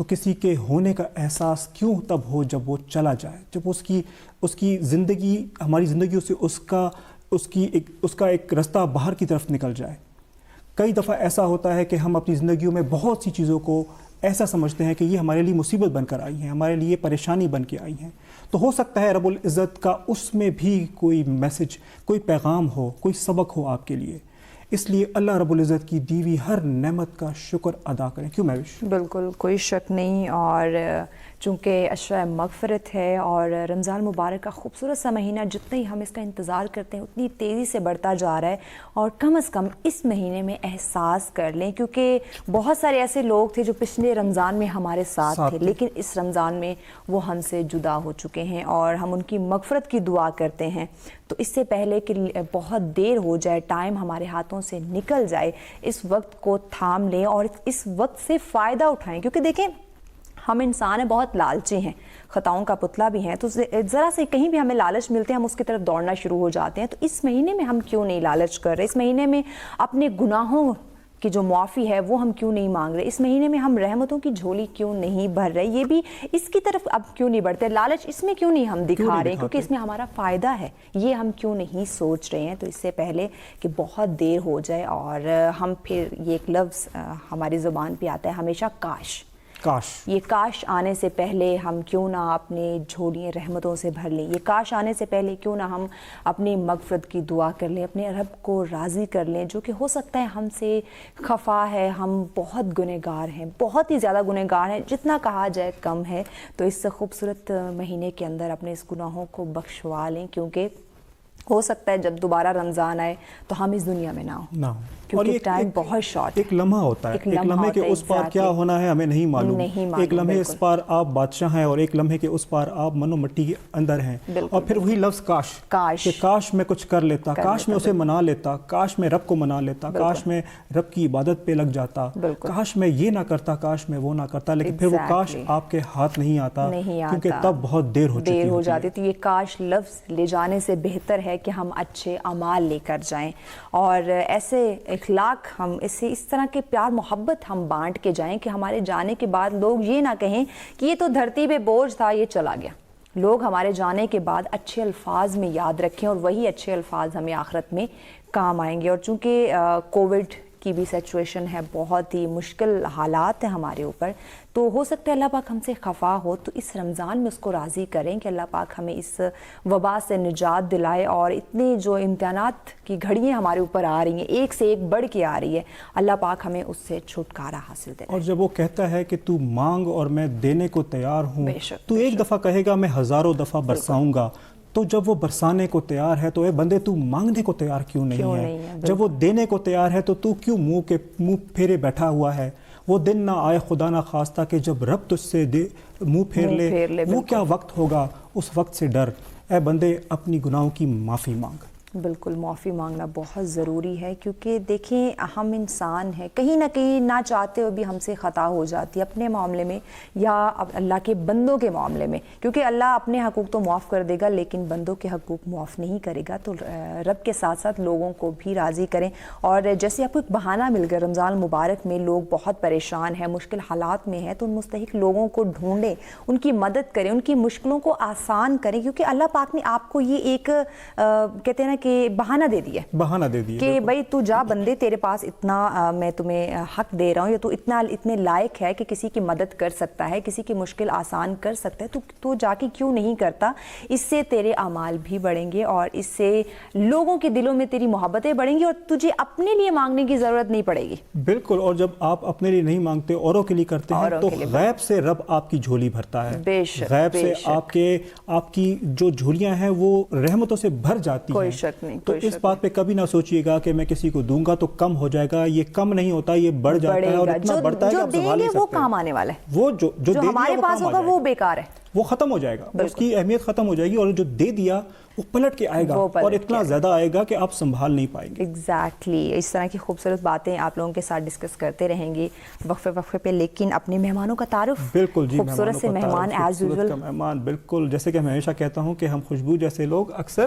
تو کسی کے ہونے کا احساس کیوں تب ہو جب وہ چلا جائے، جب اس کی زندگی، ہماری زندگیوں سے اس کا ایک رستہ باہر کی طرف نکل جائے۔ کئی دفعہ ایسا ہوتا ہے کہ ہم اپنی زندگیوں میں بہت سی چیزوں کو ایسا سمجھتے ہیں کہ یہ ہمارے لیے مصیبت بن کر آئی ہیں، ہمارے لیے پریشانی بن کے آئی ہیں، تو ہو سکتا ہے رب العزت کا اس میں بھی کوئی میسج، کوئی پیغام ہو، کوئی سبق ہو آپ کے لیے۔ اس لیے اللہ رب العزت کی دی ہوئی ہر نعمت کا شکر ادا کریں، کیوں مہوش؟ بالکل کوئی شک نہیں، اور چونکہ اشرۂ مغفرت ہے اور رمضان مبارک کا خوبصورت سا مہینہ جتنا ہی ہم اس کا انتظار کرتے ہیں اتنی تیزی سے بڑھتا جا رہا ہے، اور کم از کم اس مہینے میں احساس کر لیں، کیونکہ بہت سارے ایسے لوگ تھے جو پچھلے رمضان میں ہمارے ساتھ تھے لیکن اس رمضان میں وہ ہم سے جدا ہو چکے ہیں، اور ہم ان کی مغفرت کی دعا کرتے ہیں۔ تو اس سے پہلے کہ بہت دیر ہو جائے، ٹائم ہمارے ہاتھوں سے نکل جائے، اس وقت کو تھام لیں اور اس وقت سے فائدہ اٹھائیں، کیونکہ دیکھیں ہم انسان ہیں، بہت لالچی ہیں، خطاؤں کا پتلا بھی ہیں، تو ذرا سے کہیں بھی ہمیں لالچ ملتے ہیں ہم اس کی طرف دوڑنا شروع ہو جاتے ہیں۔ تو اس مہینے میں ہم کیوں نہیں لالچ کر رہے؟ اس مہینے میں اپنے گناہوں کی جو معافی ہے وہ ہم کیوں نہیں مانگ رہے؟ اس مہینے میں ہم رحمتوں کی جھولی کیوں نہیں بھر رہے؟ یہ بھی اس کی طرف اب کیوں نہیں بڑھتے؟ لالچ اس میں کیوں نہیں ہم دکھا رہے ہیں؟ کیونکہ اس میں ہمارا فائدہ ہے، یہ ہم کیوں نہیں سوچ رہے ہیں؟ تو اس سے پہلے کہ بہت دیر ہو جائے اور ہم پھر یہ ایک لفظ ہماری زبان پہ آتا ہے ہمیشہ، کاش، یہ کاش آنے سے پہلے ہم کیوں نہ اپنے جھولیاں رحمتوں سے بھر لیں، یہ کاش آنے سے پہلے کیوں نہ ہم اپنی مغفرت کی دعا کر لیں، اپنے رب کو راضی کر لیں، جو کہ ہو سکتا ہے ہم سے خفا ہے، ہم بہت گنہگار ہیں، بہت ہی زیادہ گنہگار ہیں، جتنا کہا جائے کم ہے۔ تو اس خوبصورت مہینے کے اندر اپنے اس گناہوں کو بخشوا لیں، کیونکہ ہو سکتا ہے جب دوبارہ رمضان آئے تو ہم اس دنیا میں نہ ہوں، کیونکہ ٹائم بہت شارٹ ہے۔ ایک لمحہ ہوتا ہے، ایک لمحے کے اس پار کیا ہونا ہے ہمیں نہیں معلوم، ایک لمحے اس پار آپ بادشاہ ہیں اور ایک لمحے کے اس پار آپ من و مٹی کے اندر ہیں، اور پھر وہی لفظ کاش، کہ کاش میں کچھ کر لیتا، کاش میں اسے منا لیتا، کاش میں رب کو منا لیتا، کاش میں رب کی عبادت پہ لگ جاتا، کاش میں یہ نہ کرتا، کاش میں وہ نہ کرتا، لیکن پھر وہ کاش آپ کے ہاتھ نہیں آتا کیونکہ تب بہت دیر ہو جاتی۔ تو یہ کاش لفظ لے جانے سے بہتر ہے کہ ہم اچھے اعمال لے کر جائیں، اور ایسے اخلاق ہم اس طرح کے پیار محبت ہم بانٹ کے جائیں کہ ہمارے جانے کے بعد لوگ یہ نہ کہیں کہ یہ تو دھرتی پہ بوجھ تھا، یہ چلا گیا۔ لوگ ہمارے جانے کے بعد اچھے الفاظ میں یاد رکھیں، اور وہی اچھے الفاظ ہمیں آخرت میں کام آئیں گے۔ اور چونکہ کووڈ کی بھی سچویشن ہے، بہت ہی مشکل حالات ہیں ہمارے اوپر، تو ہو سکتا ہے اللہ پاک ہم سے خفا ہو، تو اس رمضان میں اس کو راضی کریں کہ اللہ پاک ہمیں اس وبا سے نجات دلائے، اور اتنے جو امتحانات کی گھڑیاں ہمارے اوپر آ رہی ہیں، ایک سے ایک بڑھ کے آ رہی ہے، اللہ پاک ہمیں اس سے چھٹکارا حاصل دے۔ اور جب وہ کہتا ہے کہ تو مانگ اور میں دینے کو تیار ہوں، تو ایک دفعہ کہے گا میں ہزاروں دفعہ برساؤں گا، تو جب وہ برسانے کو تیار ہے تو اے بندے تو مانگنے کو تیار کیوں نہیں ہے؟ جب وہ دینے کو تیار ہے تو کیوں منہ پھیرے بیٹھا ہوا ہے؟ وہ دن نہ آئے خدا نہ خواستہ کہ جب رب تجھ سے منہ پھیر لے، وہ کیا وقت ہوگا، اس وقت سے ڈر۔ اے بندے اپنی گناہوں کی معافی مانگ۔ بالکل معافی مانگنا بہت ضروری ہے، کیونکہ دیکھیں ہم انسان ہیں، کہیں نہ کہیں نہ چاہتے ہوئے بھی ہم سے خطا ہو جاتی ہے اپنے معاملے میں یا اللہ کے بندوں کے معاملے میں، کیونکہ اللہ اپنے حقوق تو معاف کر دے گا لیکن بندوں کے حقوق معاف نہیں کرے گا۔ تو رب کے ساتھ ساتھ لوگوں کو بھی راضی کریں، اور جیسے آپ کو ایک بہانہ مل گیا رمضان المبارک میں، لوگ بہت پریشان ہیں، مشکل حالات میں ہیں، تو ان مستحق لوگوں کو ڈھونڈیں، ان کی مدد کریں، ان کی مشکلوں کو آسان کریں، کیونکہ اللہ پاک نے آپ کو یہ ایک کہتے ہیں نا کہ بہانہ دے دیا کہ بھائی تو جا بندے، تیرے پاس اتنا میں تمہیں حق دے رہا ہوں، یا تو اتنے لائق ہے کہ کسی کی مدد کر سکتا ہے، کسی کی مشکل آسان کر سکتا ہے، تو جا کے کیوں نہیں کرتا؟ اس سے تیرے اعمال بھی بڑھیں گے، اور اس سے لوگوں کے دلوں میں تیری محبتیں بڑھیں گی، اور تجھے اپنے لیے مانگنے کی ضرورت نہیں پڑے گی۔ بالکل، اور جب آپ اپنے لیے نہیں مانگتے، اوروں کے لیے کرتے ہیں، تو غیب سے رب آپ کی جھولی بھرتا ہے، غیب سے آپ کی جو جھولیاں ہیں وہ رحمتوں سے بھر جاتی ہیں۔ کوئی شک نہیں، تو اس بات پہ کبھی نہ سوچئے گا کہ میں کسی کو دوں گا تو کم ہو جائے گا، یہ کم نہیں ہوتا، یہ بڑھ جاتا ہے، اور اتنا بڑھتا ہے کہ آپ سنبھال نہیں سکتے۔ وہ کام آنے والا ہے، وہ جو ہمارے پاس ہوگا وہ بیکار ہے، وہ ختم ہو جائے گا، اس کی اہمیت ختم ہو جائے گی، اور جو دے دیا وہ پلٹ کے آئے گا، اور اتنا زیادہ آئے گا کہ آپ سنبھال نہیں پائیں گے۔ ایگزیکٹلی، اس طرح کی خوبصورت باتیں آپ لوگوں کے ساتھ ڈسکس کرتے رہیں گے وقفے پہ، لیکن اپنے مہمانوں کا تعارف۔ بالکل جی، خوبصورت سے مہمان ایز یوزول، مہمان بالکل جیسے کہ میں ہمیشہ کہتا ہوں کہ ہم خوشبو جیسے لوگ اکثر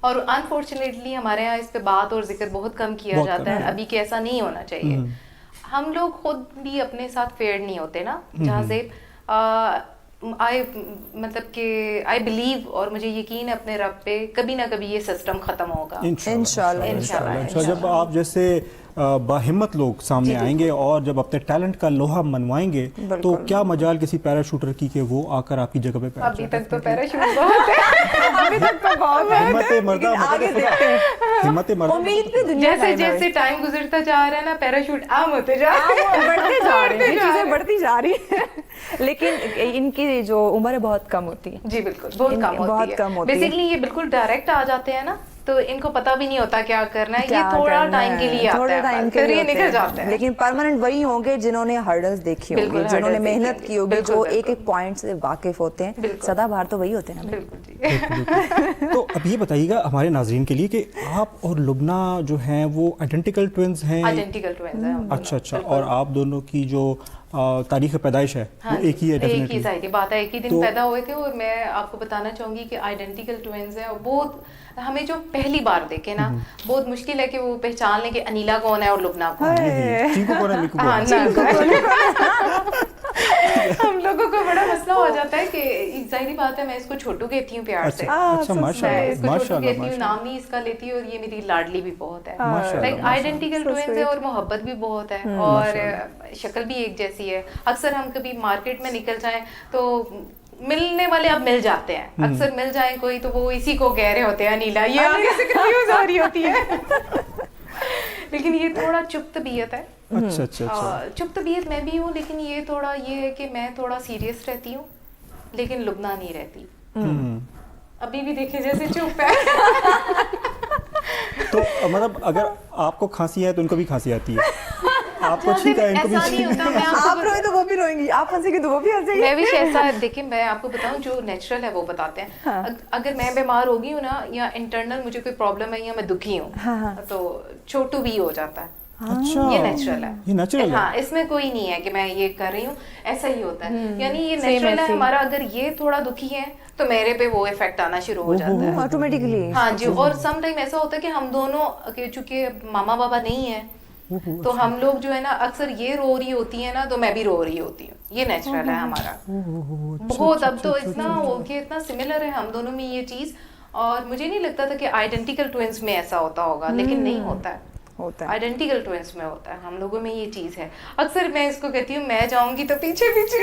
اور انفارچونیٹلی ہمارے یہاں اس پہ بات اور ذکر بہت کم کیا جاتا ہے. ابھی کہ ایسا نہیں ہونا چاہیے. ہم لوگ خود بھی اپنے ساتھ فیئر نہیں ہوتے نا جہاں سے مطلب کہ آئی بلیو اور مجھے یقین ہے اپنے رب پہ کبھی نہ کبھی یہ سسٹم ختم ہوگا انشاءاللہ. جب آپ جیسے باہمت لوگ سامنے آئیں گے اور جب اپنے ٹیلنٹ کا لوہا منوائیں گے تو کیا مجال کسی پیراشوٹر کی کہ وہ آ کر آپ کی جگہ پہ پیراشوٹ. ابھی تک تو پیراشوٹ بہت ہے, ابھی تک تو بہت ہے. ہمت مردہ جیسے جیسے ٹائم گزرتا جا رہا ہے نا پیراشوٹ عام ہوتے جا رہے ہیں, چیزیں بڑھتی جا رہی ہیں, لیکن ان کی جو عمر ہے بہت کم ہوتی ہے. جی بالکل بہت کم ہوتی ہے. بیسیکلی یہ بالکل ڈائریکٹ آ جاتے ہیں نا تو ان کو پتہ بھی نہیں ہوتا کیا کرنا ہے, یہ تھوڑا ٹائم کے لیے آتا ہے پھر یہ نکل جاتے ہیں. لیکن پرماننٹ وہی ہوں گے جنہوں نے ہرڈلز دیکھی ہوں گی, جنہوں نے محنت کی ہوگی, جو ایک ایک پوائنٹ سے واقف ہوتے ہیں. سدا بہار تو وہی ہوتے ہیں. تو اب یہ بتائیے گا ہمارے ناظرین کے لیے کہ آپ اور لبنہ جو ہیں وہ آئیڈینٹیکل ٹوئنز ہیں. آئیڈینٹیکل ٹوئنز ہیں. اچھا, اور آپ دونوں کی جو تاریخ پیدائش ہے وہ ایک ہی ہے. ایک ہی ظاہری بات ہے, ایک ہی دن پیدا ہوئے تھے. اور میں آپ کو بتانا چاہوں گی کہ آئیڈینٹیکل ٹوئنز ہیں, اور بہت ہمیں جو پہلی بار دیکھے نا بہت مشکل ہے کہ وہ پہچان لیں کہ انیلا کون ہے اور لبنہ کون ہے. ہم لوگوں کو بڑا مسئلہ ہو جاتا ہے کہ ظاہری بات ہے میں اس کو چھوٹو کہتی ہوں پیار سے, اس کو چھوٹو کہتی ہوں, نام بھی اس کا لیتی ہوں, اور یہ میری لاڈلی بھی بہت ہے. لائک آئیڈینٹیکل ٹوئنز ہے اور محبت بھی بہت ہے اور شکل بھی ایک جیسی ہے. اکثر ہم کبھی مارکیٹ میں نکل جائیں تو ملنے والے اب مل جاتے ہیں, اکثر مل جائیں کوئی تو وہ اسی کو کہہ رہے ہوتے ہیں انیلا, یہ آگے سے کنفیوز ہو رہی ہوتی ہے. لیکن یہ تھوڑا چپ طبیعت ہے. چپ طبیعت میں بھی ہوں, لیکن یہ تھوڑا یہ ہے کہ میں تھوڑا سیریس رہتی ہوں لیکن لبنہ نہیں رہتی. ابھی بھی دیکھیں جیسے چپ ہے. تو مطلب اگر آپ کو کھانسی ہے تو ان کو بھی کھانسی آتی ہے, آپ کو چھینکا ہے ان کو بھی چھینکا ہے. آپ روئے تو وہ بھی روئیں گی, آپ ہنسیں گے تو وہ بھی ہنسیں گے. میں بھی ایسا دیکھیں میں آپ کو بتاؤں جو نیچرل ہے وہ بتاتے ہیں. اگر میں بیمار ہو گئی ہوں نا یا انٹرنل مجھے کوئی پرابلم ہے یا میں دکھی ہوں تو چھوٹو بھی ہو جاتا ہے. یہ نیچرل ہے, یہ نیچرل ہے. ہاں اس میں کوئی نہیں ہے کہ میں یہ کر رہی ہوں, ایسا ہی ہوتا ہے. یعنی یہ نیچرل ہے ہمارا. اگر یہ تھوڑا دکھی ہے تو میرے پہ وہ افیکٹ آنا شروع ہو جاتا ہے آٹومیٹکلی. ہاں جی, اور سم ٹائم ایسا ہوتا ہے کہ ہم دونوں چونکہ ماما بابا نہیں ہیں تو ہم لوگ جو ہے نا اکثر یہ رو رہی ہوتی ہیں نا تو میں بھی رو رہی ہوتی ہوں. یہ نیچرل ہے ہمارا بہت. اب تو اتنا ہو کہ اتنا سملر ہے ہم دونوں میں یہ چیز, اور مجھے نہیں لگتا تھا کہ آئیڈینٹیکل ٹوئنس میں ایسا ہوتا ہوگا, لیکن نہیں ہوتا ہے. آئیڈینٹیکل ٹوئنس میں ہوتا ہے, ہم لوگوں میں یہ چیز ہے. اکثر میں اس کو کہتی ہوں میں جاؤں گی تو پیچھے پیچھے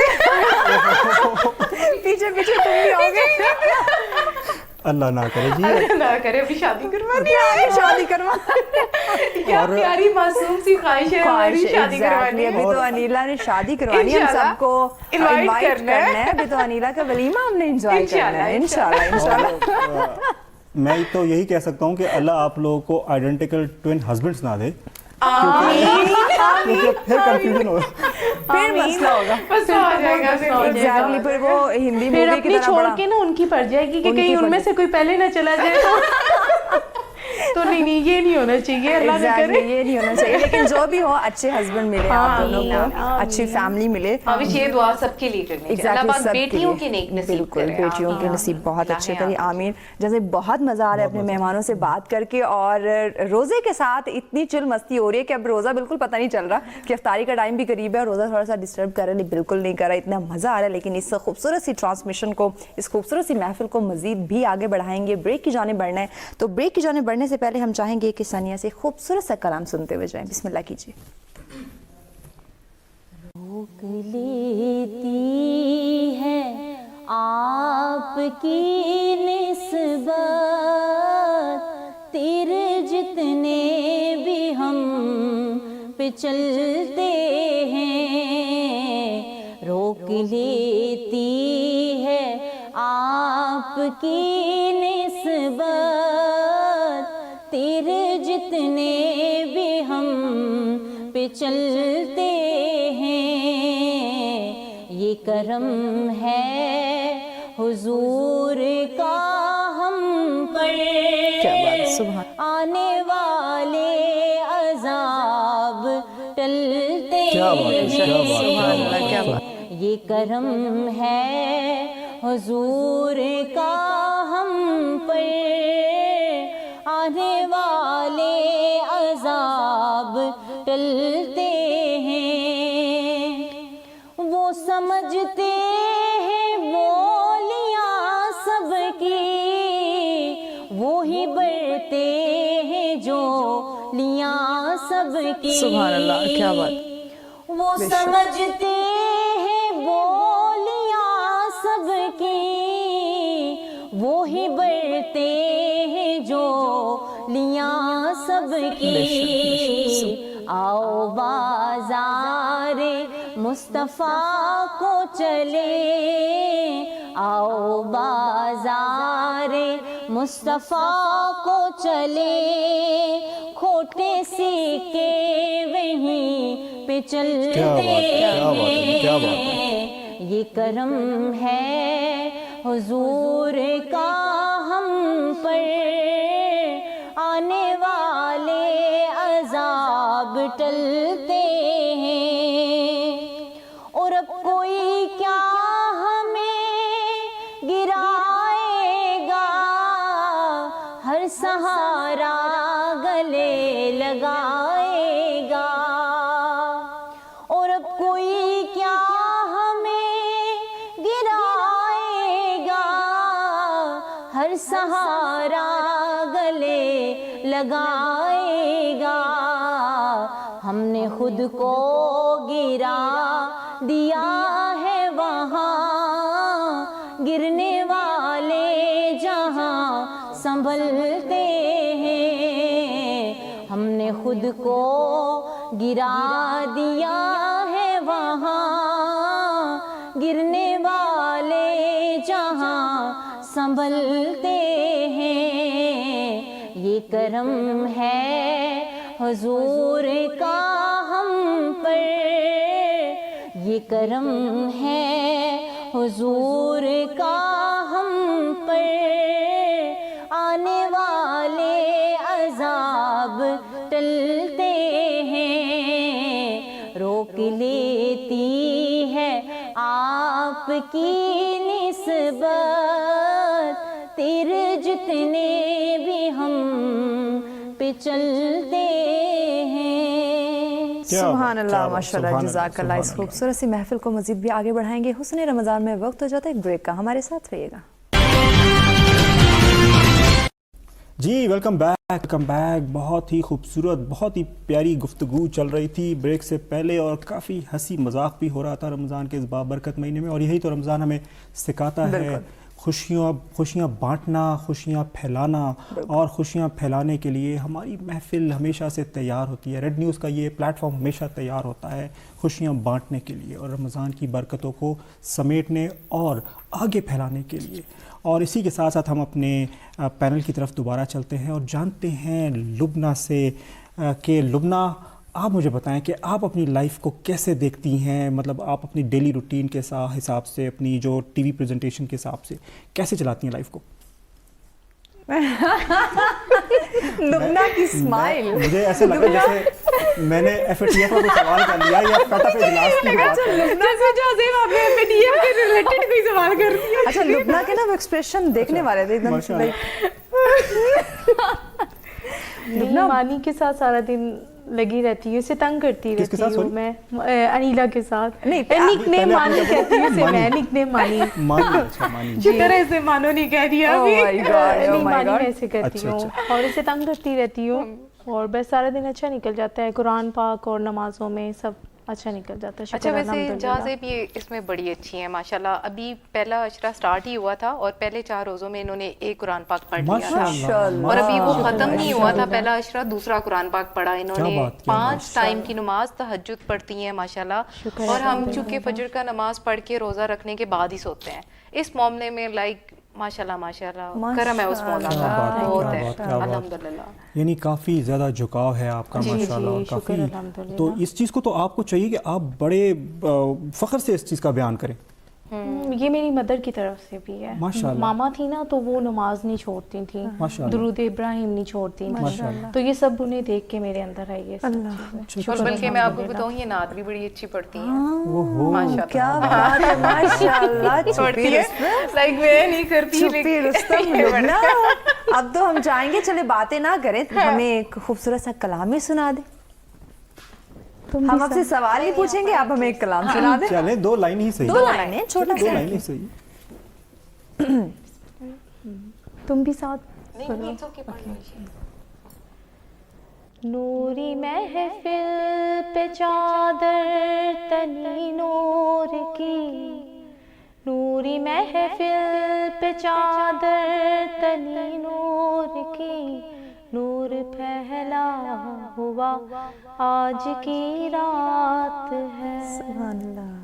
پیچھے پیچھے تم بھی آؤ گے. اللہ نہ کرے جی, اللہ نہ کرے. ابھی شادی کروانی ہے, شادی کروا, کیا پیاری معصوم سی خواہش ہے ہماری, شادی کروانی ہے. ابھی تو انیلا نے شادی کروانی ہے, ہم سب کو انوائٹ کرنا ہے. ابھی تو انیلا کا ولیمہ ہم نے انجوائے کرنا ہے انشاءاللہ. میں تو یہی کہہ سکتا ہوں کہ اللہ آپ لوگوں کو آئیڈینٹیکل ٹوئن ہسبینڈز نہ دے, پھر کنفیوژن ہوگا, پھر مسئلہ ہوگا, ایگزیکٹلی. پھر وہ ہندی مووی کی طرح چھوڑ کے نا ان کی پڑ جائے گی کہ کہیں ان میں سے کوئی پہلے نہ چلا جائے تو نہیں یہ نہیں ہونا چاہیے, اللہ نہ کرے یہ نہیں ہونا چاہیے. لیکن جو بھی ہو اچھے ہسبینڈ ملے آپ دونوں کو, اچھی فیملی ملے. یہ دعا سب کے لیے کرنی چاہیے, اللہ پاک بیٹیوں کے نیک نصیب کرے, بیٹیوں کے نصیب بہت اچھے کرے, آمین. جیسے بہت مزہ آ رہا ہے اپنے مہمانوں سے بات کر کے, اور روزے کے ساتھ اتنی چل مستی ہو رہی ہے کہ اب روزہ بالکل پتہ نہیں چل رہا کہ افطاری کا ٹائم بھی قریب ہے, اور روزہ تھوڑا سا ڈسٹرب کر رہا ہے, بالکل نہیں کر رہا. اتنا مزہ آ رہا ہے. لیکن اس خوبصورت سی ٹرانسمیشن کو, اس خوبصورت سی محفل کو مزید بھی آگے بڑھائیں گے. بریک کی جانب بڑھنا ہے, تو بریک کی جانب بڑھنے سے پہلے ہم چاہیں گے کہ ثانیہ سے خوبصورت سا کلام سنتے ہوئے جائیں. بسم اللہ کیجیے. روک لیتی ہے آپ کی نسبت تیرے جتنے بھی ہم پہ چلتے ہیں, روک لیتی ہے آپ کی نسبت تیرے جتنے بھی ہم پہ چلتے ہیں. یہ کرم ہے حضور کا ہم پر, آنے والے عذاب ٹلتے ہیں. یہ کرم ہے حضور کا ہم پر, آنے والے عذاب ٹلتے ہیں، وہ سمجھتے ہیں بولیاں سب کی، وہی بڑھتے ہیں جو لیاں سب کی۔ سبحان اللہ، کیا بات۔ وہ سمجھتے ہیں بولیاں سب کی، وہی بڑھتے ہیں جو لیاں سب کی۔ آؤ بازار مصطفیٰ کو چلے، آؤ بازار مصطفیٰ کو چلے، کھوٹے سکے وہیں پہ چلتے ہیں، یہ کرم ہے حضور کا ہم پر، آنے والے عذاب ٹلتے ہیں، اور اب کوئی کیا ہمیں گرائے گا، ہر سہارا گلے لگائے گا، اور اب کوئی کیا ہمیں گرائے گا، ہر سہارا گلے لگائے گا، ہم نے خود کو گرا دیا ہے وہاں، گرنے والے جہاں سنبھلتے ہیں، ہم نے خود کو گرا دیا ہے وہاں، گرنے والے جہاں سنبھلتے ہیں، یہ کرم ہے حضور کا ہم پر، یہ کرم ہے حضور کا ہم پر، آنے والے عذاب ٹلتے ہیں، روک لیتی ہے آپ کی نسبت تیرے جتنے بھی ہم پہ چلتے ہیں۔ سبحان اللہ، ماشاء اللہ، جزاک اللہ۔ اس خوبصورت سی محفل کو مزید بھی آگے بڑھائیں گے۔ حسن رمضان میں وقت ہو جاتا ہے ایک بریک کا، ہمارے ساتھ رہیے گا۔ جی ویلکم بیک، بہت ہی خوبصورت، بہت ہی پیاری گفتگو چل رہی تھی بریک سے پہلے، اور کافی ہنسی مذاق بھی ہو رہا تھا رمضان کے اس بابرکت مہینے میں، اور یہی تو رمضان ہمیں سکھاتا ہے، خوشیاں بانٹنا، خوشیاں پھیلانا، اور خوشیاں پھیلانے کے لیے ہماری محفل ہمیشہ سے تیار ہوتی ہے۔ ریڈ نیوز کا یہ پلیٹ فارم ہمیشہ تیار ہوتا ہے خوشیاں بانٹنے کے لیے اور رمضان کی برکتوں کو سمیٹنے اور آگے پھیلانے کے لیے۔ اور اسی کے ساتھ ساتھ ہم اپنے پینل کی طرف دوبارہ چلتے ہیں اور جانتے ہیں لبنہ سے کہ لبنہ، آپ مجھے بتائیں کہ آپ اپنی لائف کو کیسے دیکھتی ہیں، مطلب آپ اپنی ڈیلی روٹین کے حساب سے، اپنی جو ٹی وی پریزنٹیشن کے حساب سے کیسے چلاتی ہیں لائف کو؟ لبنہ کی اسمائل، مجھے ایسے لگا جیسے میں نے ایف اے ٹی ایف کا کوئی سوال کر لیا یا فیٹا پہ اجلاس کی بات کر رہی ہوں۔ اچھا، لبنہ کے نا وہ ایکسپریشن دیکھنے والے تھے ایک دم۔ لبنہ مانی کے ساتھ سارا دن لگی رہتی ہوں، اسے تنگ کرتی رہتی ہوں میں، انیلا کے ساتھ۔ نک نیم مانی کہتی ہوں اسے میں، نک نیم مانی، جس طرح سے مانو نہیں کہہ دیا ابھی، مانی میں ایسے کہتی ہوں اور اسے تنگ کرتی رہتی ہوں، اور بس سارا دن اچھا نکل جاتا ہے قرآن پاک اور نمازوں میں، سب اچھا نکل جاتا ہے۔ اچھا ویسے جہازیں بھی اس میں بڑی اچھی ہیں ماشاءاللہ، ابھی پہلا اشرا سٹارٹ ہی ہوا تھا اور پہلے 4 روزوں میں انہوں نے ایک قرآن پاک پڑھ لیا تھا، اور ابھی وہ ختم نہیں ہوا تھا پہلا اشرا، دوسرا قرآن پاک پڑھا انہوں نے۔ 5 ٹائم کی نماز تہجد پڑھتی ہیں ماشاءاللہ، اور ہم چونکہ فجر کا نماز پڑھ کے روزہ رکھنے کے بعد ہی سوتے ہیں، اس معاملے میں لائک ماشاءاللہ کرم ہے اس مولا کا، بہت ہے الحمدللہ۔ یعنی کافی زیادہ جھکاؤ ہے آپ کا ماشاءاللہ، اور کافی، تو اس چیز کو تو آپ کو چاہیے کہ آپ بڑے فخر سے اس چیز کا بیان کریں۔ یہ میری مدر کی طرف سے بھی ہے. ماما تھی نا تو وہ نماز نہیں چھوڑتی تھیں, درود ابراہیم نہیں چھوڑتی تھیں, تو یہ سب انہیں دیکھ کے میرے اندر آئی ہے. اور بلکہ میں آپ کو بتاؤں یہ نعت بھی بڑی اچھی پڑھتی ہیں ماشاءاللہ. کیا بات ہے, ماشاءاللہ. پڑھتی ہے لائک میں نہیں کرتی لیکن اب تو ہم چاہیں گے چلے باتیں نہ کریں, ہمیں ایک خوبصورت سا کلام ہی سنا دیں. ہم آپ سے سوال ہی پوچھیں گے, آپ ہمیں ایک کلام سنا دیں. چلیں 2 لائن ہی صحیح, 2 لائنیں چھوٹا سا. 2 لائن ہی صحیح. تم بھی ساتھ سنو. نوری محفل پہ چادر تنی نور کی, نوری محفل پہ چادر تنی نور کی, نور پھیلا ہوا آج کی رات ہے. سبحان اللہ.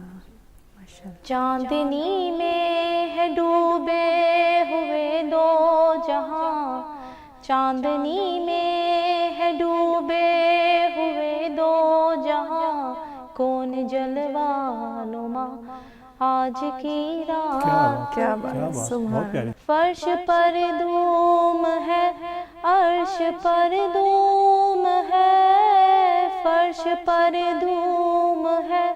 چاندنی میں ہے ڈوبے ہوئے 2 جہاں, چاندنی میں ہے ڈوبے ہوئے 2 جہاں, کون جلوہ نما آج کی رات. کیا بات, سبحان اللہ. فرش پر دھوم ہے, عرش پر دھوم ہے, فرش پر دھوم ہے,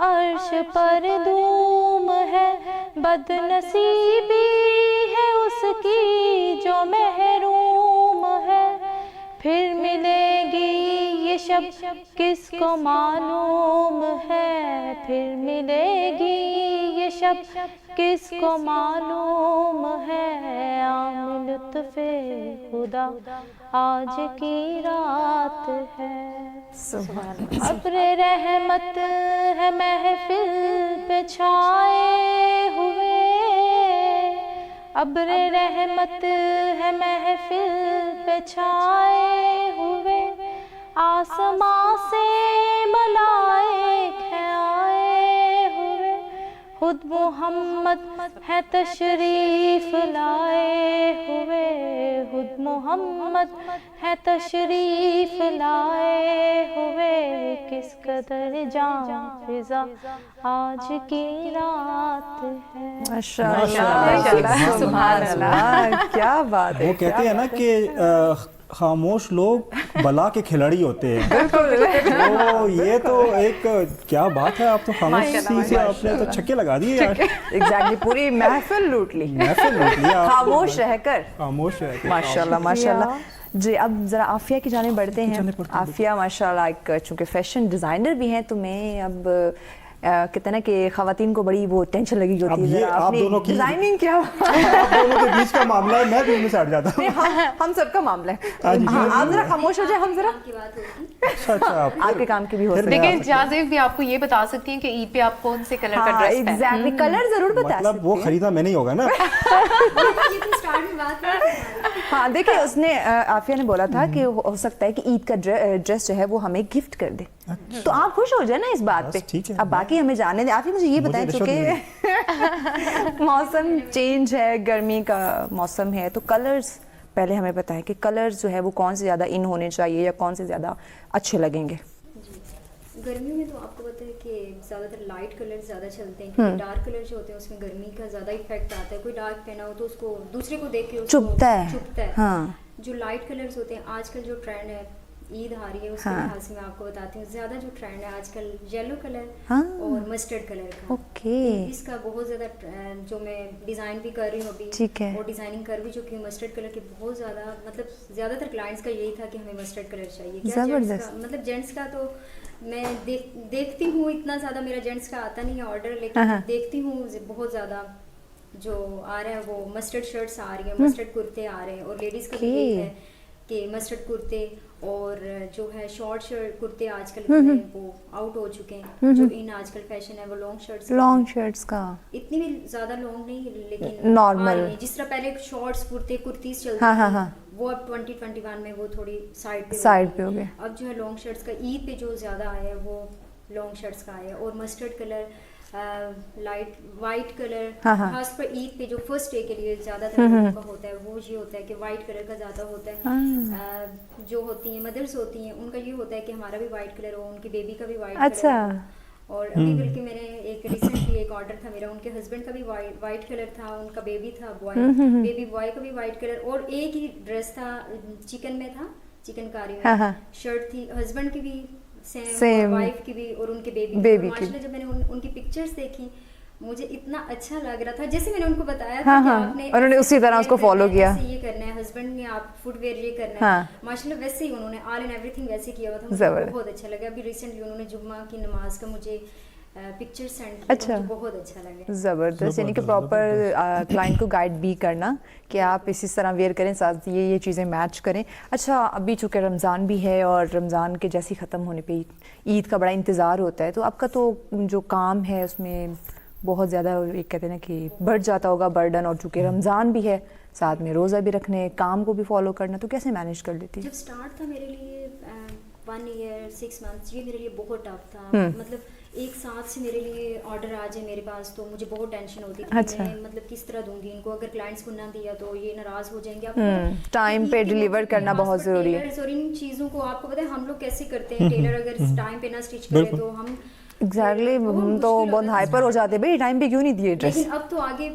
عرش پر دھوم ہے, بد نصیبی ہے اس کی جو محروم ہے. پھر ملے گی یہ شب کس کو معلوم ہے, پھر ملے گی یہ شب کس کو معلوم ہے, عام لطف خدا آج کی رات ہے. ابر رحمت ہے محفل پہ چھائے ہوئے, ابر رحمت ہے محفل پہ چھائے ہوئے, آسمان سے ملائک ہیں آئے ہوئے, خود محمد ہے تشریف لائے ہوئے, خود محمد ہے تشریف لائے ہوئے, کس قدر جان فضا آج کی رات ہے. ماشاءاللہ, سبحان اللہ, کیا بات ہے. وہ کہتے ہیں نا کہ خاموش لوگ بلا کے کھلاڑی ہوتے ہیں. تو یہ تو ایک کیا بات ہے, آپ تو خاموشی سے آپ نے تو چھکے لگا دیے یار. ایگزیکٹلی, پوری محفل لوٹ لی, خاموش رہ کر. ماشاءاللہ ماشاءاللہ. جی اب ذرا عافیہ کی جانب بڑھتے ہیں. عافیہ ماشاءاللہ ایک چونکہ فیشن ڈیزائنر بھی ہیں, تو میں اب کہتے ہیں نا کہ خواتین کو بڑی وہ ٹینشن لگی ہوتی ہے, آپ دونوں کی ڈیزائننگ کیا, آپ دونوں کے بیچ کا معاملہ ہے, میں بھی ان میں سے ہٹ جاتا ہوں. ہم سب کا معاملہ ہے. آپ ذرا خاموش ہو جائے, ہم ذرا آپ کے کام کی بھی ہو سکتی ہے. لیکن جازف بھی آپ کو یہ بتا سکتی ہیں کہ عید پہ آپ کون سے کلر کا ڈریس پہنتے ہیں. ایگزیکٹلی, کلر ضرور بتا سکتی ہیں. مطلب وہ خریدا میں نہیں ہوگا نا. ہاں دیکھیں, اس نے عافیہ نے بولا تھا کہ ہو سکتا ہے کہ عید کا ڈریس جو ہے وہ ہمیں گفٹ کر دے, تو آپ خوش ہو جائیں نا اس بات پہ. اب باقی ہمیں جانے دیں. عافیہ مجھے یہ بتائیں, چونکہ موسم چینج ہے, گرمی کا موسم ہے, تو کلرز پہلے ہمیں بتائیں کہ کلرز جو ہے وہ کون سے زیادہ ان ہونے چاہیے یا کون سے زیادہ اچھے لگیں گے. گرمیوں میں تو آپ کو پتہ ہے کہ زیادہ تر لائٹ کلر زیادہ چلتے ہیں, کیونکہ ڈارک کلر جو ہوتے ہیں اس میں گرمی کا زیادہ ایفیکٹ آتا ہے. کوئی ڈارک پہنا ہو تو اس کو دوسرے کو دیکھ کے چبھتا ہے. ہاں, جو لائٹ کلرز ہوتے ہیں, آج کل جو ٹرینڈ ہے, عید آ رہی ہے اس کے لحاظ سے میں آپ کو بتاتی ہوں, زیادہ جو ٹرینڈ ہے آج کل یلو کلر اور مسٹرڈ کلر کا. اس کا بہت زیادہ جو میں ڈیزائن بھی کر رہی ہوں ابھی, اور ڈیزائننگ کر بھی چکی ہوں. مسٹرڈ کلر کے بہت زیادہ, مطلب زیادہ تر کلائنٹس کا یہی تھا کہ ہمیں مسٹرڈ کلر چاہیے. مطلب جینٹس کا تو میں دیکھتی ہوں, اتنا زیادہ میرا جینٹس کا آتا نہیں ہے آرڈر, لیکن دیکھتی ہوں بہت زیادہ جو آ رہا ہے وہ مسٹرڈ شرٹس آ رہی ہیں, مسٹرڈ کرتے آ رہے ہیں, اور لیڈیز کا بھی یہی ہے کہ مسٹرڈ کرتے اور جو ہے شارٹ شرٹ کرتے آج کل وہ آؤٹ ہو چکے ہیں. جو ان آج کل فیشن ہے وہ لانگ شرٹس کا, اتنی بھی زیادہ لانگ نہیں لیکن نارمل, جس طرح پہلے شارٹس کرتے کرتیز چلتے ہیں, وہ اب 2021 میں وہ تھوڑی سائڈ پہ ہو گئے. اب جو ہے لانگ شرٹس کا عید پہ جو زیادہ آیا ہے وہ لانگ شرٹس کا آیا, اور mustard colour, light white colour, خاص پر عید پہ جو فرسٹ ڈے کے لیے زیادہ تر لوگوں کا ہوتا ہے وہ یہ ہوتا ہے کہ وائٹ کلر کا زیادہ ہوتا ہے. جو ہوتی ہیں مدرس ہوتی ہیں ان کا یہ ہوتا ہے کہ ہمارا بھی وائٹ کلر ہو, ان کی بیبی کا بھی وائٹ کلر ہو. اور ابھی بلکہ میں نے ایک ریسنٹلی ایک آرڈر تھا میرا, ان کے ہسبینڈ کا بھی وائٹ کلر تھا, ان کا بیبی تھا بوائے, بیبی بوائے کا بھی وائٹ کلر, اور ایک ہی ڈریس تھا چکن میں تھا, چکن کاری میں شرٹ تھی, ہسبینڈ کی بھی سیم, وائف کی بھی, اور ان کے بیبی. ماشاءاللہ جب میں نے ان کی پکچرز دیکھی مجھے اتنا اچھا لگ رہا تھا, جیسے میں نے ان کو بتایا تھا کہ آپ نے انہوں نے اسی طرح اس کو فالو کیا, یہ کرنا ہے, ہسبینڈ نے آپ فٹ ویئر یہ کرنا ہے, ماشاءاللہ ویسے ہی انہوں نے آل اینڈ ایوری تھنگ ویسے کیا ہوا تھا, مجھے بہت اچھا لگا. ابھی ریسنٹلی انہوں نے جمعہ کی نماز کا مجھے پکچر سینڈ کیا, مجھے بہت اچھا لگا. زبردست, یعنی کہ پراپر کلائنٹ کو گائیڈ بھی کرنا کہ آپ اسی طرح ویئر کریں, ساتھ یہ چیزیں میچ کریں. اچھا ابھی چونکہ رمضان بھی ہے اور رمضان کے جیسی ختم ہونے پہ عید کا بڑا انتظار ہوتا ہے, تو آپ کا تو جو کام ہے اس میں بہت زیادہ ایک کہتے ہیں نا کہ بڑھ جاتا ہوگا برڈن, اور چونکہ رمضان بھی ہے ساتھ میں روزہ بھی رکھنے, کام کو بھی فالو کرنا, تو کیسے مینیج کر لیتی؟ جب سٹارٹ تھا میرے لیے 1 ایئر 6 months, یہ میرے لیے بہت ٹف تھا. مطلب ایک ساتھ سے میرے لیے آرڈر آ جائے میرے پاس تو مجھے بہت ٹینشن ہوتی تھی, میں مطلب کس طرح دوں گی ان کو, اگر کلائنٹس کو نہ دیا تو یہ ناراض ہو جائیں گے. آپ ٹائم پہ ڈیلیور کرنا بہت ضروری ہے, اور ان چیزوں کو آپ کو پتہ ہے ہم لوگ کیسے کرتے ہیں, ٹیلر اگر ٹائم پہ نہ اسٹچ کرے تو ہم ایگزیکٹلی ہم تو بہت ہائپر ہو جاتے ہیں, بھائی ٹائم پہ کیوں نہیں دیے ڈریس. لیکن اب تو آگے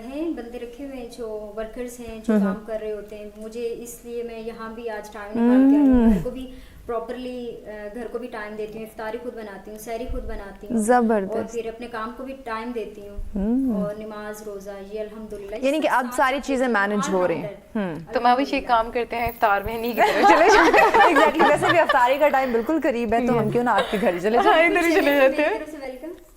ہیں بندے رکھے ہوئے ہیں جو ورکرز ہیں جو کام کر رہے ہوتے ہیں. مجھے اس لیے میں یہاں بھی آج ٹائم نکال کے آئی ہوں, گھر کو بھی پراپرلی گھر کو بھی ٹائم دیتی ہوں, افطاری خود بناتی ہوں, سحری خود بناتی ہوں, زبردست, اور پھر اپنے کام کو بھی ٹائم دیتی ہوں, اور نماز روزہ یہ الحمدللہ, یعنی کہ اب ساری چیزیں مینج ہو رہی ہیں. تو میں بھی یہ کام کرتے ہیں افطار میں نہیں چلے ایگزیکٹلی, ویسے بھی افطاری کا ٹائم بالکل قریب ہے, تو ہم کیوں نہ آپ کے گھر چلے جائیں, ادھر ہی چلے جاتے ہیں.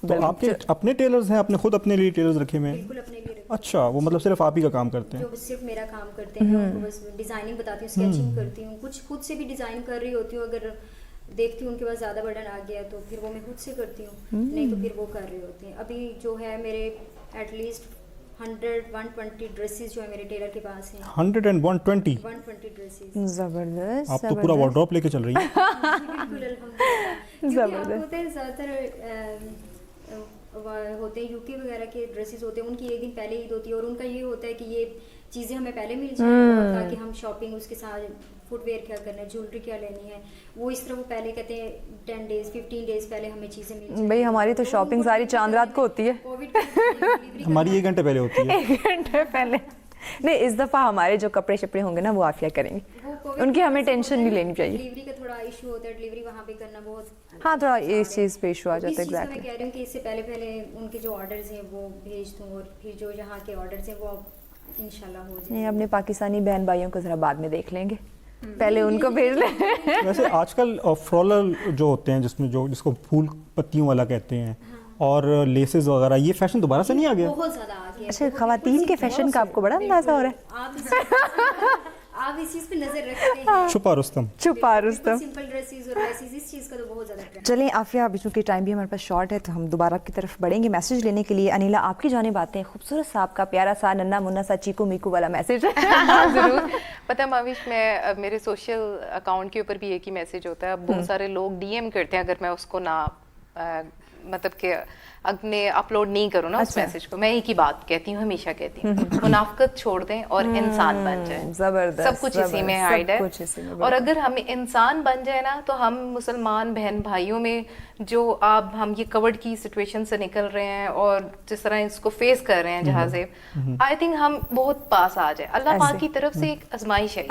تو آپ کے اپنے ٹیلرز ہیں, آپ نے خود اپنے لیے ٹیلرز رکھے ہوئے ہیں؟ بالکل اپنے لیے. اچھا, وہ مطلب صرف آپ ہی کا کام کرتے ہیں؟ جو صرف میرا کام کرتے ہیں, ان کو بس ڈیزائننگ بتاتی ہوں, اسکیچنگ کرتی ہوں, کچھ خود سے بھی ڈیزائن کر رہی ہوتی ہوں, اگر دیکھتی ہوں ان کے پاس زیادہ برڈن آ گیا تو پھر وہ میں خود سے کرتی ہوں, نہیں تو پھر وہ کر رہے ہوتے ہیں. ابھی جو ہے میرے ایٹ لیسٹ 100-120 ڈریسز جو ہے میرے ٹیلر کے پاس ہیں. 120 ڈریسز. زبردست, آپ تو پورا وارڈروب لے کے چل رہی ہیں. بالکل الحمدللہ. زبردست. زیادہ تر ہوتے ہیں یو کے وغیرہ کے ڈریسز ہوتے ہیں, ان کی ایک دن پہلے عید ہوتی ہے, اور ان کا یہ ہوتا ہے کہ یہ چیزیں ہمیں پہلے مل جائیں تاکہ ہم شاپنگ اس کے ساتھ فٹ ویئر کیا کرنا ہے, جیولری کیا لینی ہے, وہ اس طرح وہ پہلے کہتے ہیں 10 days 15 days پہلے ہمیں چیزیں مل جائیں. بھائی ہماری تو شاپنگ ساری چاند رات کو ہوتی ہے, ہماری 1 گھنٹے پہلے ہوتی ہے. 1 گھنٹے پہلے نہیں, اس دفعہ ہمارے جو کپڑے شپڑے ہوں گے نا وہ عافیہ کریں گے, ان کی ہمیں ٹینشن نہیں لینی چاہیے. ڈلیوری کا تھوڑا ایشو ہوتا ہے, ڈلیوری وہاں پہ کرنا بہت, ہاں تھوڑا اس چیز پہ ایشو آ جاتا ہے. ایگزیکٹلی میں کہہ رہی ہوں کہ اس سے پہلے ان کے جو آرڈرز ہیں وہ بھیج دوں, اور پھر جو یہاں کے آرڈرز ہیں وہ انشاءاللہ ہو جائیں. نہیں, اپنے پاکستانی بہن بھائیوں کو ذرا بعد میں دیکھ لیں گے, پہلے ان کو بھیج لیں. ویسے آج کل فلورل جو ہوتے ہیں جس میں جس کو پھول پتیوں والا کہتے ہیں, اور لیسز وغیرہ, یہ فیشن دوبارہ سے نہیں آ گیا؟ بہت زیادہ آ گیا. اچھا, خواتین کے فیشن کا آپ کو بڑا اندازہ ہو رہا ہے. آپ اس چیز پہ نظر رکھتے ہیں, چھپا رستم سمپل ڈریسز اور لیسز, اس چیز کا تو بہت زیادہ ٹرینڈ. چلیں عافیہ, ابھی چونکہ ٹائم بھی ہمارے پاس شارٹ ہے تو ہم دوبارہ آپ کی طرف بڑھیں گے میسیج لینے کے لیے. انیلا, آپ کی جانب آتے ہیں خوبصورت سا آپ کا پیارا سا ننا منا سا چیکو میکو والا میسیج. ضرور. پتہ ماوش, میں میرے سوشل اکاؤنٹ کے اوپر بھی ایک ہی میسیج ہوتا ہے, بہت سارے لوگ ڈی ایم کرتے ہیں, اگر میں اس کو نہ مطلب کہ اپنے اپلوڈ نہیں کروں نا اس میسج کو, میں ایک ہی بات کہتی ہوں, ہمیشہ کہتی ہوں, منافقت چھوڑ دیں اور انسان بن جائیں. زبردست, سب کچھ اسی میں ہائڈ ہے. اور اگر ہم انسان بن جائے نا تو ہم مسلمان بہن بھائیوں میں جو اب ہم یہ کورڈ کی سچویشن سے نکل رہے ہیں اور جس طرح اس کو فیس کر رہے ہیں جہازیں, آئی تھنک ہم بہت پاس آ جائے. اللہ پاک کی طرف سے ایک آزمائش ہے,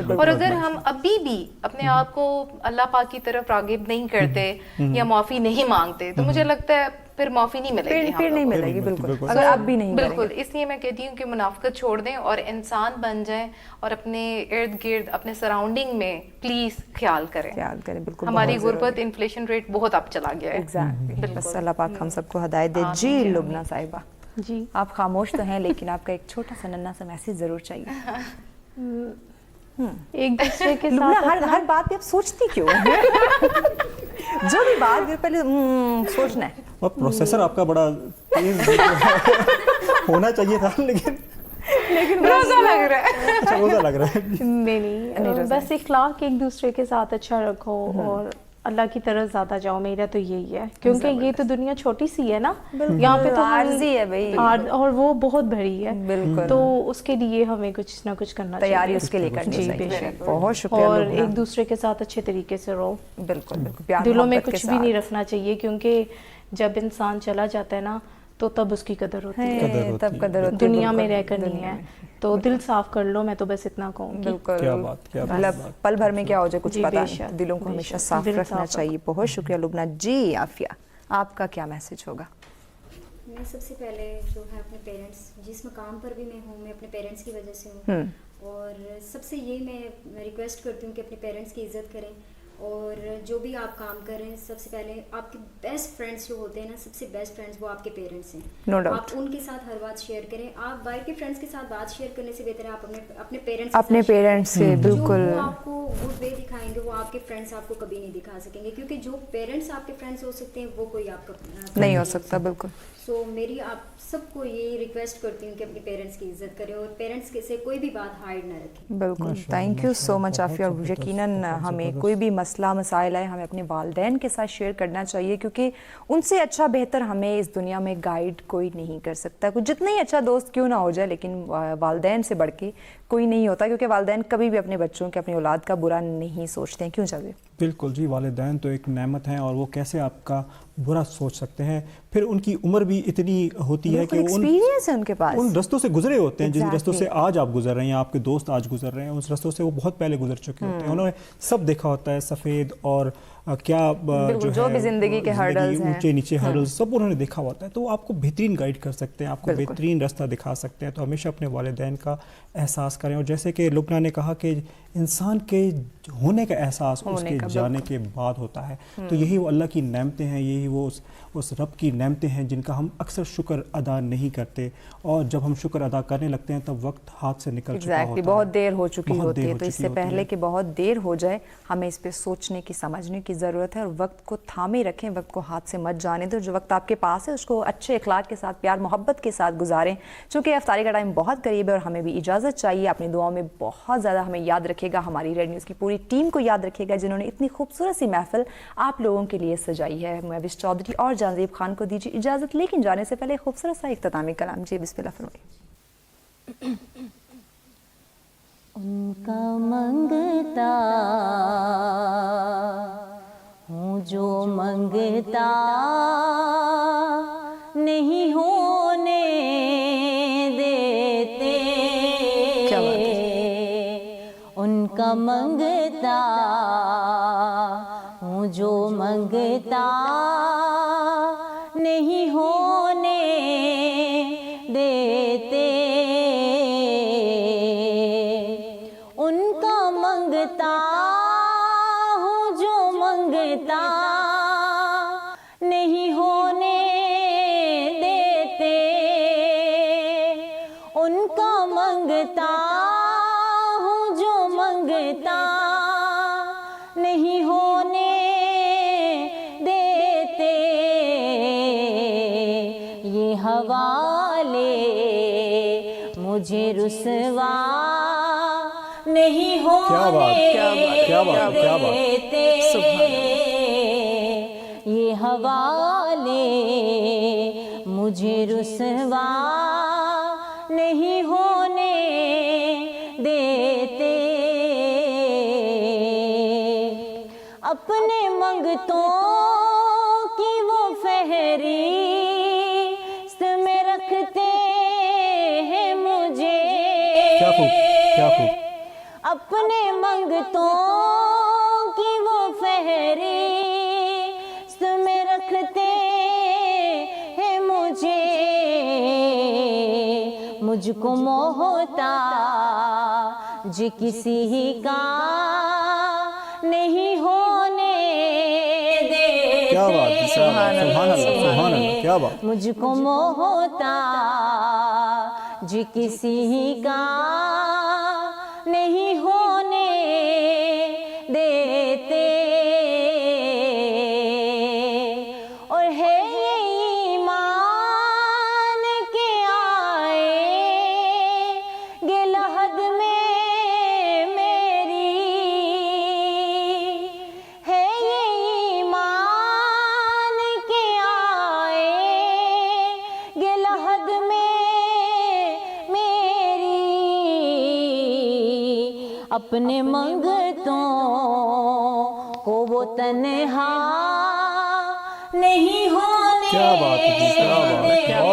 اور اگر ہم ابھی بھی اپنے آپ کو اللہ پاک کی طرف راغب نہیں کرتے یا معافی نہیں مانگتے تو مجھے لگتا ہے پھر معافی نہیں ملے گی, پھر نہیں ملے گی. بالکل, اگر اب بھی نہیں. بالکل, اس لیے میں کہتی ہوں کہ منافقت چھوڑ دیں اور انسان بن جائیں, اور اپنے ارد گرد اپنے سراؤنڈنگ میں پلیز خیال کریں. بالکل, ہماری غربت انفلیشن ریٹ بہت اب چلا گیا ہے. ایگزیکٹلی, بس اللہ پاک ہم سب کو ہدایت دے. جی لبنہ صاحبہ, جی آپ خاموش تو ہیں لیکن آپ کا ایک چھوٹا سا ننا سا میسیج ضرور چاہیے. ایک دوسرے کے ساتھ ہر بات پہ آپ سوچتی کیوں؟ جو بھی بات پہلے سوچنا ہے. اور پروسیسر آپ کا بڑا تیز ہونا چاہیے تھا, لیکن روزہ لگ رہا ہے. اچھا, روزہ لگ رہا ہے. نہیں, بس اخلاق ایک دوسرے کے ساتھ اچھا رکھو اور اللہ کی طرف زیادہ جاؤ. میرا تو یہی ہے, کیونکہ یہ تو دنیا چھوٹی سی ہے نا, یہاں پہ تو عارضی ہے بھائی, اور وہ بہت بڑی ہے. بالکل, تو اس کے لیے ہمیں کچھ نہ کچھ کرنا چاہیے, تیاری اس کے لیے کرنی چاہیے. بے شک. بہت شکریہ. اور ایک دوسرے کے ساتھ اچھے طریقے سے رہو. بالکل بالکل, دلوں میں کچھ بھی نہیں رکھنا چاہیے, کیونکہ جب انسان چلا جاتا ہے نا تو تب اس کی قدر ہوتی ہے، تب قدر ہوتی ہے، دنیا میں رہ کر نہیں ہے. تو دل صاف کر لو، میں تو بس اتنا کہوں گی. بالکل، پل بھر میں کیا ہو جائے کچھ پتہ نہیں، دلوں کو ہمیشہ صاف رکھنا چاہیے. بہت شکریہ لبنہ جی. عافیہ، آپ کا کیا میسج ہوگا؟ میں سب سے پہلے جو ہے اپنے پیرنٹس، جس مقام پر بھی میں ہوں میں اپنے پیرنٹس کی وجہ سے ہوں، اور سب سے یہ میں ریکویسٹ کرتی ہوں کہ اپنے پیرنٹس کی عزت کریں، اور جو بھی آپ کام کریں سب سے پہلے آپ کے بیسٹ فرینڈس جو ہوتے ہیں نا، سب سے بیسٹ فرینڈس وہ آپ کے پیرنٹس ہیں. آپ ان کے ساتھ ہر بات شیئر کریں. آپ باہر کے فرینڈس کے ساتھ بات شیئر کرنے سے بہتر ہے آپ اپنے پیرنٹس سے بالکل جو آپ کو گڈ وے دکھائیں گے وہ آپ کے فرینڈس آپ کو کبھی نہیں دکھا سکیں گے، کیونکہ جو پیرنٹس آپ کے فرینڈس ہو سکتے ہیں وہ کوئی آپ کا نہیں ہو سکتا. بالکل. سو میری آپ سب کو یہ ریکویسٹ کرتی ہوں کہ اپنے پیرنٹس کی عزت کریں اور پیرنٹس سے کوئی بھی بات ہائڈ نہ رکھیں. بالکل. تھینک یو سو مچ عافیہ. اور یقیناً ہمیں کوئی بھی مسئلہ مسائل ہے ہمیں اپنے والدین کے ساتھ شیئر کرنا چاہیے، کیونکہ ان سے اچھا بہتر ہمیں اس دنیا میں گائیڈ کوئی نہیں کر سکتا. کوئی جتنا ہی اچھا دوست کیوں نہ ہو جائے، لیکن والدین سے بڑھ کے کوئی نہیں ہوتا، کیونکہ والدین کبھی بھی اپنے بچوں کے، اپنی اولاد کا برا نہیں سوچتے ہیں. کیوں چاہیے؟ بالکل جی، والدین تو ایک نعمت ہیں اور وہ کیسے آپ کا برا سوچ سکتے ہیں. پھر ان کی عمر بھی اتنی ہوتی ہے کہ ایکسپیرینس ہے ان کے پاس، ان رستوں سے گزرے ہوتے ہیں جن رستوں سے آج آپ گزر رہے ہیں، آپ کے دوست آج گزر رہے ہیں، اس رستوں سے وہ بہت پہلے گزر چکے ہوتے ہیں. انہوں نے سب دیکھا ہوتا ہے، سفید اور کیا جو بھی زندگی کے ہرڈلز ہیں، اونچے نیچے ہرڈلز، سب انہوں نے دیکھا ہوتا ہے. تو وہ آپ کو بہترین گائیڈ کر سکتے ہیں، آپ کو بہترین راستہ دکھا سکتے ہیں. تو ہمیشہ اپنے والدین کا احساس کریں. اور جیسے کہ لبنہ نے کہا کہ انسان کے ہونے کا احساس اس کے جانے کے بعد ہوتا ہے. تو یہی وہ اللہ کی نعمتیں ہیں، یہی وہ اس رب کی نعمتیں ہیں جن کا ہم اکثر شکر ادا نہیں کرتے، اور جب ہم شکر ادا کرنے لگتے ہیں تب وقت ہاتھ سے نکل چکا ہوتا ہے. بہت دیر ہو چکی ہوتی ہے. تو اس سے پہلے کہ بہت دیر ہو جائے ہمیں اس پہ سوچنے کی، سمجھنے کی ضرورت ہے، اور وقت کو تھامے رکھیں، وقت کو ہاتھ سے مت جانے دو. جو وقت آپ کے پاس ہے اس کو اچھے اخلاق کے ساتھ، پیار محبت کے ساتھ گزاریں. چونکہ افطاری کا ٹائم بہت قریب ہے اور ہمیں بھی اجازت چاہیے. اپنی دعاؤں میں بہت زیادہ ہمیں یاد رکھے گا، ہماری ریڈ نیوز کی پوری ٹیم کو یاد رکھے گا جنہوں نے اتنی خوبصورت سی محفل آپ لوگوں کے لیے سجائی ہے. مہوش چودھری اور جہانزیب خان کو دیجیے اجازت، لیکن جانے سے پہلے خوبصورت سا اختتامی کلام. جی بسم اللہ فرمائیے. ان کا منگتا ہوں جو منگتا نہیں ہونے دیتے، ان کا منگتا ہوں جو منگتا نہیں ہونے دیتے، ان کا منگتا ہوں جو منگتا نہیں ہونے دیتے، ان کا منگتا ہوں جو منگتا نہیں ہونے دیتے، یہ حوالے مجھے رسوا نہیں ہونے دیتے، یہ حوالے مجھے رسوا نہیں ہونے دیتے، اپنے منگتوں کی وہ فہرست میں رکھتے ہیں مجھے، اپنے منگتوں کی وہ فہرست میں رکھتے ہیں مجھے، مجھ کو محتاج کسی کا نہیں ہونے دیتے، مجھ کو محتاج کسی کا نہیں ہونے دیتے، اور ہے یہ ایمان کے آئے گے لحد میں میری، ہے یہ ایمان کے آئے گے لحد میں میری، اپنے منگتوں کو وہ تنہا نہیں ہونے دیتے،